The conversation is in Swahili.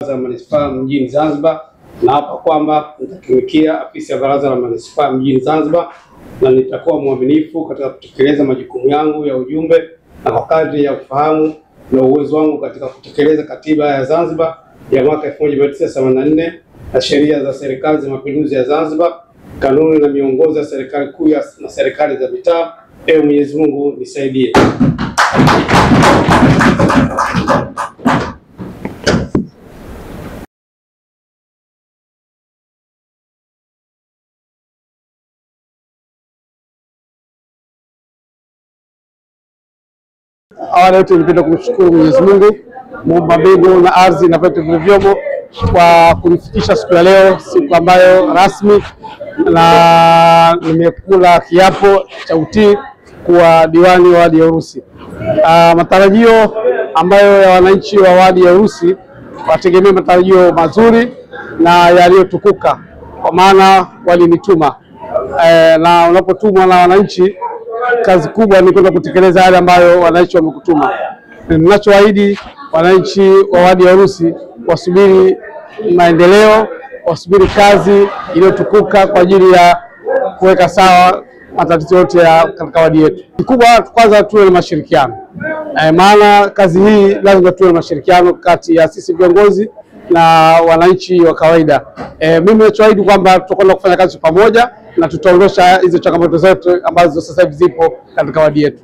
za manispaa mjini Zanzibar, na hapa kwamba nitatumikia afisi ya baraza la manispaa mjini Zanzibar na nitakuwa mwaminifu katika kutekeleza majukumu yangu ya ujumbe na kwa kadri ya ufahamu na uwezo wangu katika kutekeleza katiba ya Zanzibar ya mwaka 1984 na sheria za serikali za mapinduzi ya Zanzibar, kanuni na miongozo ya serikali kuu na serikali za mitaa. Ewe Mwenyezi Mungu nisaidie. Awali yote nipenda kumshukuru Mwenyezi Mungu muumba mbingu na ardhi na vyote vilivyomo kwa kunifikisha siku ya leo, siku ambayo rasmi na nimekula kiapo cha utii kuwa diwani wa wadi ya Urusi. Matarajio ambayo ya wananchi wa wadi ya Urusi wategemea matarajio mazuri na yaliyotukuka, kwa maana walinituma na unapotumwa na wananchi, kazi kubwa ni kwenda kutekeleza yale ambayo wananchi wamekutuma. Ninachoahidi wananchi wa wadi ya Urusi, wasubiri maendeleo, wasubiri kazi iliyotukuka kwa ajili ya kuweka sawa matatizo yote ya katika wadi yetu. Kikubwa kwanza tuwe na mashirikiano, maana kazi hii lazima tuwe na mashirikiano kati ya sisi viongozi na wananchi wa kawaida. Mimi ninachoahidi kwamba tutakwenda kufanya kazi pamoja na tutaondosha hizo changamoto zote ambazo sasa hivi zipo katika wadi yetu.